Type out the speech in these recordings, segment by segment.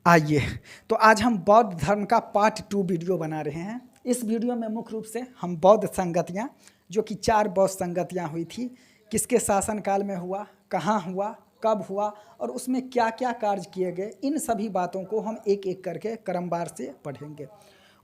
आइए, तो आज हम बौद्ध धर्म का पार्ट 2 वीडियो बना रहे हैं। इस वीडियो में मुख्य रूप से हम बौद्ध संगतियाँ, जो कि 4 बौद्ध संगतियाँ हुई थी, किसके शासनकाल में हुआ, कहाँ हुआ, कब हुआ और उसमें क्या क्या कार्य किए गए, इन सभी बातों को हम एक एक करके क्रमवार से पढ़ेंगे।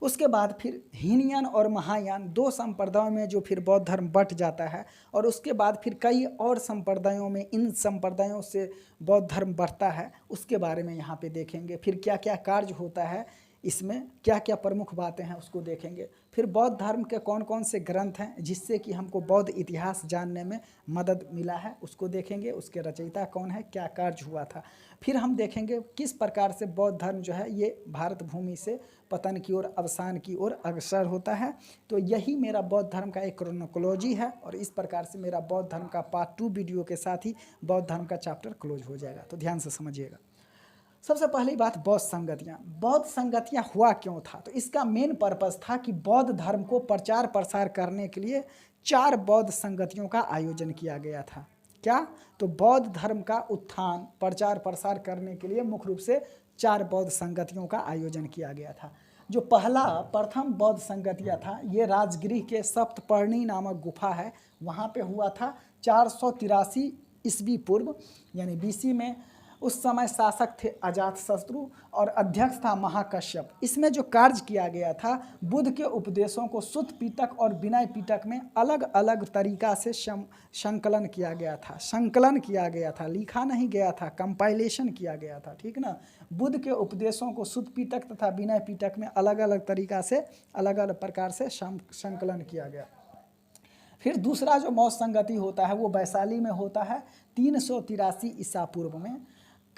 उसके बाद फिर हीनयान और महायान दो संप्रदायों में जो फिर बौद्ध धर्म बंट जाता है और उसके बाद फिर कई और संप्रदायों में इन संप्रदायों से बौद्ध धर्म बढ़ता है, उसके बारे में यहाँ पे देखेंगे। फिर क्या क्या कार्य होता है, इसमें क्या क्या प्रमुख बातें हैं उसको देखेंगे। फिर बौद्ध धर्म के कौन कौन से ग्रंथ हैं जिससे कि हमको बौद्ध इतिहास जानने में मदद मिला है, उसको देखेंगे। उसके रचयिता कौन है, क्या कार्य हुआ था। फिर हम देखेंगे किस प्रकार से बौद्ध धर्म जो है ये भारत भूमि से पतन की ओर, अवसान की ओर अग्रसर होता है। तो यही मेरा बौद्ध धर्म का एक क्रोनोलॉजी है और इस प्रकार से मेरा बौद्ध धर्म का पार्ट 2 वीडियो के साथ ही बौद्ध धर्म का चैप्टर क्लोज हो जाएगा। तो ध्यान से समझिएगा। सबसे पहली बात, बौद्ध संगतियाँ। बौद्ध संगतियाँ हुआ क्यों था? तो इसका मेन पर्पस था कि बौद्ध धर्म को प्रचार प्रसार करने के लिए 4 बौद्ध संगतियों का आयोजन किया गया था। क्या? तो बौद्ध धर्म का उत्थान, प्रचार प्रसार करने के लिए मुख्य रूप से 4 बौद्ध संगतियों का आयोजन किया गया था। जो प्रथम बौद्ध संगतिया था, ये राजगृह के सप्तपर्णी नामक गुफा है, वहाँ पे हुआ था 483 ईस्वी पूर्व यानी बीसी में। उस समय शासक थे अजातशत्रु और अध्यक्ष था महाकश्यप। इसमें जो कार्य किया गया था, बुद्ध के उपदेशों को सुत्त पिटक और विनय पिटक में अलग अलग तरीका से संकलन किया गया था। संकलन किया गया था, लिखा नहीं गया था, कंपाइलेशन किया गया था, ठीक ना। बुद्ध के उपदेशों को सुत्त पिटक तथा विनय पिटक में अलग अलग तरीका से, अलग अलग प्रकार से संकलन किया गया। फिर दूसरा जो बौद्ध संगति होता है वो वैशाली में होता है 383 ईसा पूर्व में।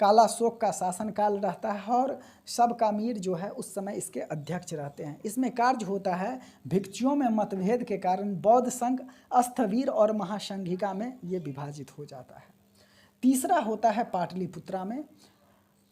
कालाशोक का शासनकाल रहता है और सबकामीर जो है उस समय इसके अध्यक्ष रहते हैं। इसमें कार्य होता है, भिक्षुओं में मतभेद के कारण बौद्ध संघ स्थविर और महासंघिका में ये विभाजित हो जाता है। तीसरा होता है पाटलिपुत्रा में,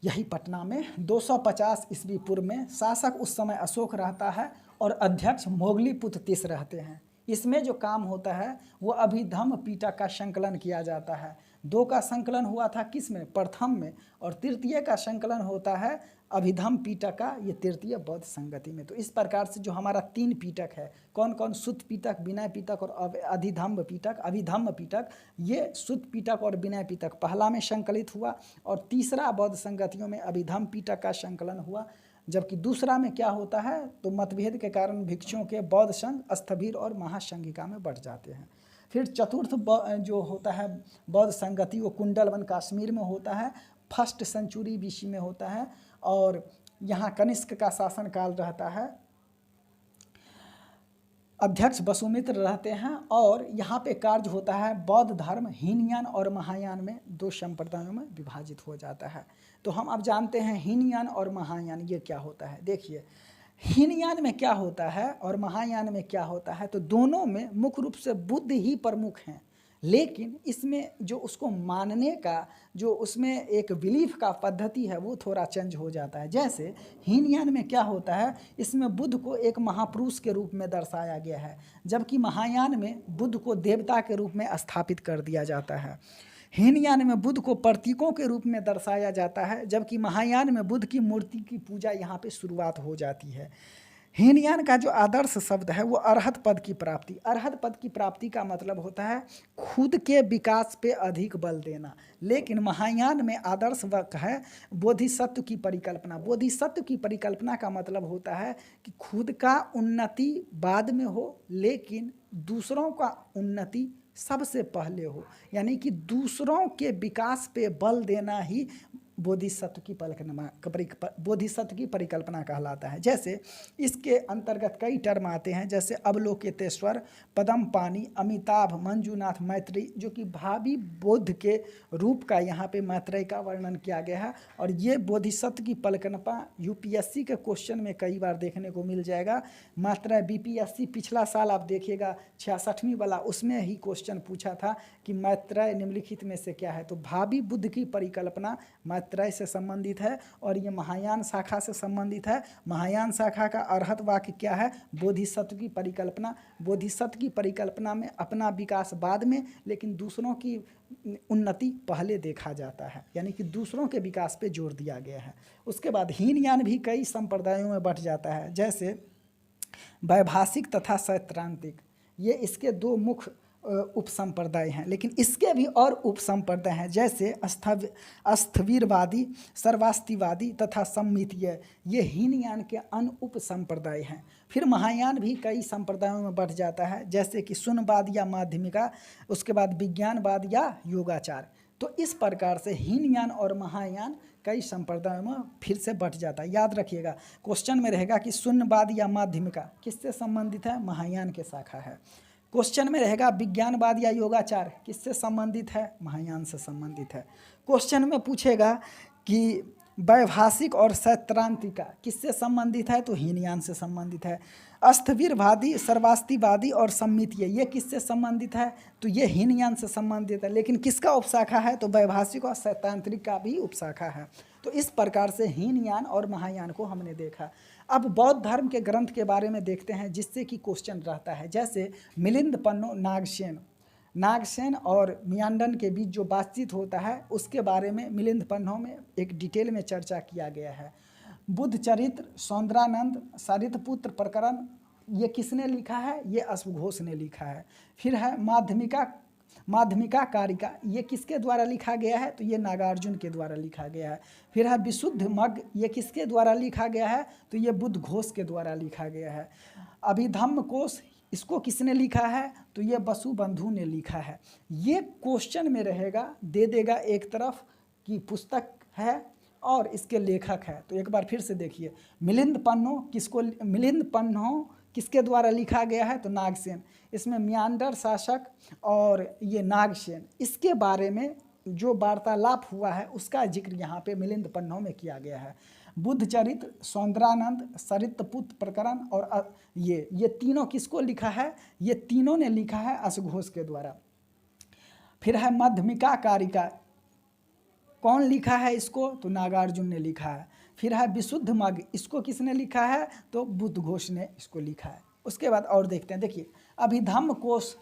यही पटना में 250 ईस्वी पूर्व में। शासक उस समय अशोक रहता है और अध्यक्ष मोगलीपुत्र तीस रहते हैं। इसमें जो काम होता है वो अभिधम्म पिटक का संकलन किया जाता है। 2 का संकलन हुआ था किस में? प्रथम में। और तृतीय का संकलन होता है अभिधम्म पिटक का, ये तृतीय बौद्ध संगति में। तो इस प्रकार से जो हमारा 3 पिटक है, कौन कौन? सुत्त पिटक, विनय पिटक और अधिधम्म पिटक। अभिधम्म पिटक, ये सुत्त पिटक और विनय पिटक पहला में संकलित हुआ और तीसरा बौद्ध संगतियों में अभिधम्म पिटक का संकलन हुआ। जबकि दूसरा में क्या होता है, तो मतभेद के कारण भिक्षुओं के बौद्ध संघ स्थविर और महासंघिका में बढ़ जाते हैं। फिर चतुर्थ जो होता है बौद्ध संगति, वो कुंडलवन कश्मीर में होता है, 1st सेंचुरी बीसी में होता है और यहाँ कनिष्क का शासनकाल रहता है। अध्यक्ष वसुमित्र रहते हैं और यहाँ पे कार्य होता है, बौद्ध धर्म हीनयान और महायान में 2 संप्रदायों में विभाजित हो जाता है। तो हम अब जानते हैं हीनयान और महायान ये क्या होता है। देखिए, हीनयान में क्या होता है और महायान में क्या होता है, तो दोनों में मुख्य रूप से बुद्ध ही प्रमुख हैं, लेकिन इसमें जो उसको मानने का, जो उसमें एक बिलीफ का पद्धति है, वो थोड़ा चेंज हो जाता है। जैसे हीनयान में क्या होता है, इसमें बुद्ध को एक महापुरुष के रूप में दर्शाया गया है, जबकि महायान में बुद्ध को देवता के रूप में स्थापित कर दिया जाता है। हीनयान में बुद्ध को प्रतीकों के रूप में दर्शाया जाता है, जबकि महायान में बुद्ध की मूर्ति की पूजा यहाँ पे शुरुआत हो जाती है। हीनयान का जो आदर्श शब्द है वो अरहत पद की प्राप्ति। अरहत पद की प्राप्ति का मतलब होता है खुद के विकास पे अधिक बल देना, लेकिन महायान में आदर्श वक्त है बोधिसत्व की परिकल्पना। बोधिसत्व की परिकल्पना का मतलब होता है कि खुद का उन्नति बाद में हो, लेकिन दूसरों का उन्नति सबसे पहले हो, यानी कि दूसरों के विकास पे बल देना ही बोधिसत्व की परिकल्पना कहलाता है। जैसे इसके अंतर्गत कई टर्म आते हैं, जैसे अवलोकितेश्वर, पदमपानी, अमिताभ, मंजूनाथ, मैत्री, जो कि भावी बुद्ध के रूप का यहाँ पे मैत्रेय का वर्णन किया गया है। और ये बोधिसत्व की परिकल्पना यूपीएससी के क्वेश्चन में कई बार देखने को मिल जाएगा। मैत्रेय बीपीएससी पिछला साल आप देखिएगा 66वीं वाला, उसमें ही क्वेश्चन पूछा था कि मैत्रेय निम्नलिखित में से क्या है। तो भावी बुद्ध की परिकल्पना मैत्रेय से संबंधित है और ये महायान शाखा से संबंधित है। महायान शाखा का अर्हत वाक्य क्या है? बोधिसत्व की परिकल्पना। बोधिसत्व की परिकल्पना में अपना विकास बाद में, लेकिन दूसरों की उन्नति पहले देखा जाता है, यानी कि दूसरों के विकास पे जोर दिया गया है। उसके बाद हीनयान भी कई संप्रदायों में बंट जाता है, जैसे वैभाषिक तथा सैद्धांतिक। ये इसके दो मुख्य उपसंप्रदाय हैं, लेकिन इसके भी और उपसंप्रदाय हैं, जैसे स्थविरवादी, सर्वास्तिवादी तथा सम्मितीय। ये हीनयान के अन्य उपसंप्रदाय हैं। फिर महायान भी कई संप्रदायों में बढ़ जाता है, जैसे कि शून्यवाद या माध्यमिका, उसके बाद विज्ञानवाद या योगाचार। तो इस प्रकार से हीनयान और महायान कई संप्रदायों में फिर से बढ़ जाता है। याद रखिएगा, क्वेश्चन में रहेगा कि शून्यवाद या माध्यमिका किससे संबंधित है? महायान के शाखा है। क्वेश्चन में रहेगा विज्ञानवाद या योगाचार किससे संबंधित है? महायान से संबंधित है। क्वेश्चन में पूछेगा कि वैभाषिक और सैद्धांतिका किससे संबंधित है? तो हीनयान से संबंधित है। स्थविरवादी, सर्वास्तिवादी और सम्मितीय ये किससे संबंधित है? तो ये हीनयान से संबंधित है, लेकिन किसका उपशाखा है? तो वैभाषिक और सैद्धांतिक का भी उपशाखा है। तो इस प्रकार से हीनयान और महायान को हमने देखा। अब बौद्ध धर्म के ग्रंथ के बारे में देखते हैं, जिससे कि क्वेश्चन रहता है, जैसे मिलिंद पन्नो नागसेन और मियांडन के बीच जो बातचीत होता है उसके बारे में मिलिंद पन्नो में एक डिटेल में चर्चा किया गया है। बुद्ध चरित्र, सौंदरानंद, सरितपुत्र प्रकरण ये किसने लिखा है? ये अश्वघोष ने लिखा है। फिर है माध्यमिका कारिका, ये किसके द्वारा लिखा गया है? तो ये नागार्जुन के द्वारा लिखा गया है। फिर है विशुद्ध मग्ग, ये किसके द्वारा लिखा गया है? तो ये बुद्ध घोष के द्वारा लिखा गया है। अभिधम्म कोश, इसको किसने लिखा है? तो ये वसुबंधु ने लिखा है। ये क्वेश्चन में रहेगा, दे देगा एक तरफ कि पुस्तक है और इसके लेखक है। तो एक बार फिर से देखिए, मिलिंद पन्नो किसके द्वारा लिखा गया है? तो नागसेन। इसमें मियांडर शासक और ये नागसेन, इसके बारे में जो वार्तालाप हुआ है उसका जिक्र यहाँ पे मिलिंद पन्नो में किया गया है। बुद्ध चरित्र, सौंदरानंद, सरितपुत्र प्रकरण और ये तीनों किसको लिखा है? ये तीनों ने लिखा है अश्वघोष के द्वारा। फिर है मध्यमिका कारिका, कौन लिखा है इसको? तो नागार्जुन ने लिखा है। फिर है विशुद्ध मग्ग, इसको किसने लिखा है? तो बुद्ध घोष ने इसको लिखा है। उसके बाद और देखते हैं, देखिए अभिधम्म कोश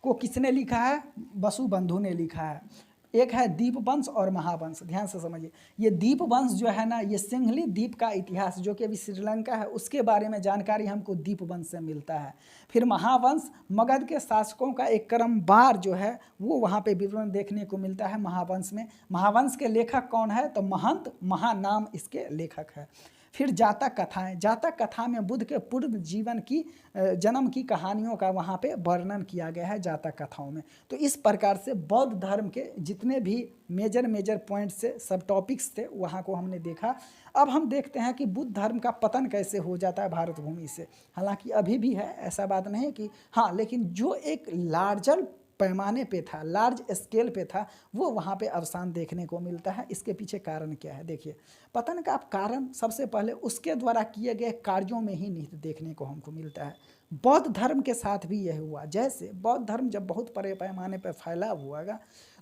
को किसने लिखा है? वसुबंधु ने लिखा है। एक है दीपवंश और महावंश, ध्यान से समझिए। ये दीपवंश जो है ना, ये सिंघली द्वीप का इतिहास जो कि अभी श्रीलंका है उसके बारे में जानकारी हमको दीपवंश से मिलता है। फिर महावंश मगध के शासकों का एक क्रमवार जो है वो वहाँ पे विवरण देखने को मिलता है महावंश में। महावंश के लेखक कौन है? तो महंत महानाम इसके लेखक है। फिर जातक कथाएं, जातक कथा में बुद्ध के पूर्व जीवन की जन्म की कहानियों का वहाँ पे वर्णन किया गया है जातक कथाओं में। तो इस प्रकार से बौद्ध धर्म के जितने भी मेजर पॉइंट्स से सब टॉपिक्स थे वहाँ को हमने देखा। अब हम देखते हैं कि बुद्ध धर्म का पतन कैसे हो जाता है भारत भूमि से। हालांकि अभी भी है, ऐसा बात नहीं कि हाँ, लेकिन जो एक लार्जर पैमाने पे था, लार्ज स्केल पे था, वो वहाँ पे अवसान देखने को मिलता है। इसके पीछे कारण क्या है? देखिए, पतन का कारण सबसे पहले उसके द्वारा किए गए कार्यों में ही निहित देखने को हमको मिलता है। बौद्ध धर्म के साथ भी यह हुआ। जैसे बौद्ध धर्म जब बहुत बड़े पैमाने पर फैला हुआ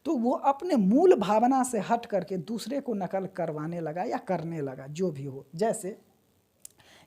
तो वो अपने मूल भावना से हट करके दूसरे को नकल करवाने लगा या करने लगा, जो भी हो। जैसे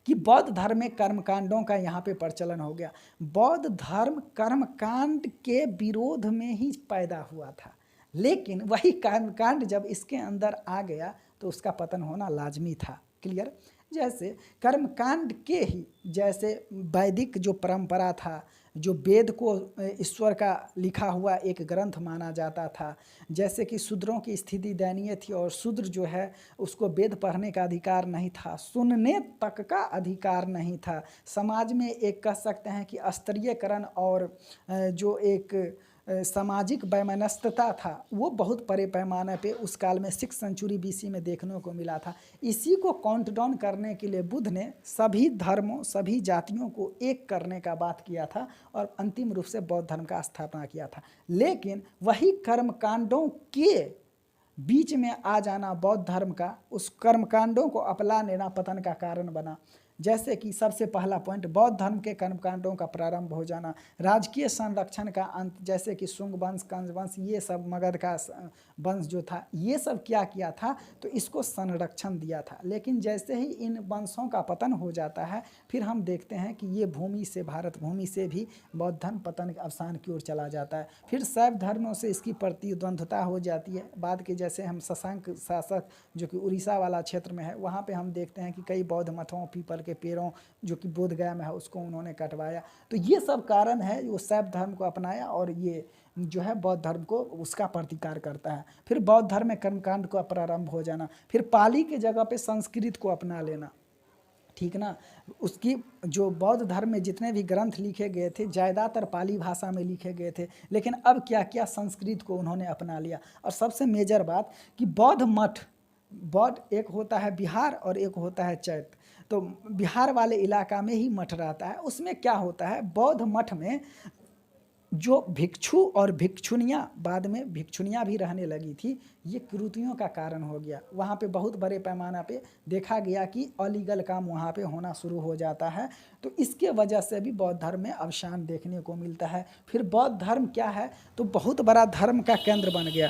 कि बौद्ध धर्म में कर्मकांडों का यहाँ पे प्रचलन हो गया। बौद्ध धर्म कर्मकांड के विरोध में ही पैदा हुआ था, लेकिन वही कर्मकांड जब इसके अंदर आ गया तो उसका पतन होना लाजमी था। क्लियर? जैसे कर्मकांड के ही, जैसे वैदिक जो परंपरा था, जो वेद को ईश्वर का लिखा हुआ एक ग्रंथ माना जाता था, जैसे कि शूद्रों की स्थिति दयनीय थी और शूद्र जो है उसको वेद पढ़ने का अधिकार नहीं था, सुनने तक का अधिकार नहीं था। समाज में एक कह सकते हैं कि स्तरीयकरण और जो एक सामाजिक वैमनस्यता था वो बहुत बड़े पैमाने पे उस काल में 6th सेंचुरी BC में देखने को मिला था। इसी को काउंट डाउन करने के लिए बुद्ध ने सभी धर्मों, सभी जातियों को एक करने का बात किया था और अंतिम रूप से बौद्ध धर्म का स्थापना किया था। लेकिन वही कर्मकांडों के बीच में आ जाना बौद्ध धर्म का, उस कर्मकांडों को अपना लेना पतन का कारण बना। जैसे कि सबसे पहला पॉइंट, बौद्ध धर्म के कर्मकांडों का प्रारंभ हो जाना, राजकीय संरक्षण का अंत, जैसे कि शुंग वंश, कंस वंश, ये सब मगध का वंश जो था, ये सब क्या किया था, तो इसको संरक्षण दिया था। लेकिन जैसे ही इन वंशों का पतन हो जाता है, फिर हम देखते हैं कि ये भूमि से, भारत भूमि से भी बौद्ध धर्म पतन अवसान की ओर चला जाता है। फिर शैव धर्मों से इसकी प्रतिद्वंद्वता हो जाती है। बाद के जैसे हम शशांक शासक जो कि उड़ीसा वाला क्षेत्र में है, वहाँ पे हम देखते हैं कि कई बौद्ध मठों, पीपल के पेड़ों जो कि बोध गया में है, उसको उन्होंने कटवाया। तो ये सब कारण है, वो शैव धर्म को अपनाया और ये जो है बौद्ध धर्म को उसका प्रतिकार करता है। फिर बौद्ध धर्म में कर्मकांड का प्रारंभ हो जाना, फिर पाली के जगह पे संस्कृत को अपना लेना, ठीक ना। उसकी जो बौद्ध धर्म में जितने भी ग्रंथ लिखे गए थे ज़्यादातर पाली भाषा में लिखे गए थे, लेकिन अब क्या किया, संस्कृत को उन्होंने अपना लिया। और सबसे मेजर बात कि बौद्ध मठ, बौद्ध एक होता है बिहार और एक होता है चैत्य। तो बिहार वाले इलाका में ही मठ रहता है। उसमें क्या होता है, बौद्ध मठ में जो भिक्षु और भिक्षुनियाँ, बाद में भिक्षुनियाँ भी रहने लगी थी, ये कुरीतियों का कारण हो गया। वहाँ पे बहुत बड़े पैमाना पे देखा गया कि अलीगल काम वहाँ पे होना शुरू हो जाता है। तो इसके वजह से भी बौद्ध धर्म में अवसान देखने को मिलता है। फिर बौद्ध धर्म क्या है, तो बहुत बड़ा धर्म का केंद्र बन गया,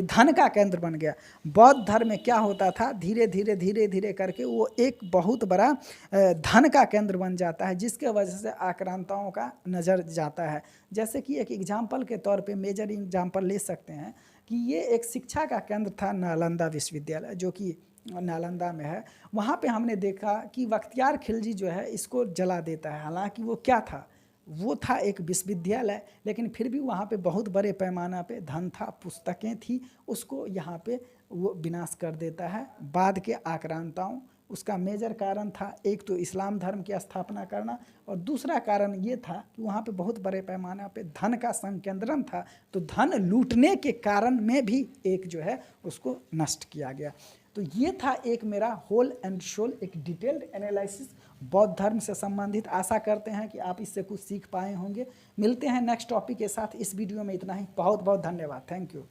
धन का केंद्र बन गया। बौद्ध धर्म में क्या होता था, धीरे धीरे करके वो एक बहुत बड़ा धन का केंद्र बन जाता है, जिसके वजह से आक्रांताओं का नज़र जाता है। जैसे कि एक एग्जाम्पल के तौर पे मेजर एग्जाम्पल ले सकते हैं कि ये एक शिक्षा का केंद्र था, नालंदा विश्वविद्यालय, जो कि नालंदा में है। वहाँ पे हमने देखा कि बख्तियार खिलजी जो है इसको जला देता है। हालांकि वो क्या था, वो था एक विश्वविद्यालय, लेकिन फिर भी वहाँ पे बहुत बड़े पैमाना पे धन था, पुस्तकें थी, उसको यहाँ पे वो विनाश कर देता है। बाद के आक्रांताओं, उसका मेजर कारण था, एक तो इस्लाम धर्म की स्थापना करना, और दूसरा कारण ये था कि वहाँ पे बहुत बड़े पैमाने पे धन का संकेंद्रण था। तो धन लूटने के कारण में भी एक जो है उसको नष्ट किया गया। तो ये था एक मेरा होल एंड शोल, एक डिटेल्ड एनालिसिस बौद्ध धर्म से संबंधित। आशा करते हैं कि आप इससे कुछ सीख पाए होंगे। मिलते हैं नेक्स्ट टॉपिक के साथ। इस वीडियो में इतना ही। बहुत बहुत धन्यवाद। Thank you.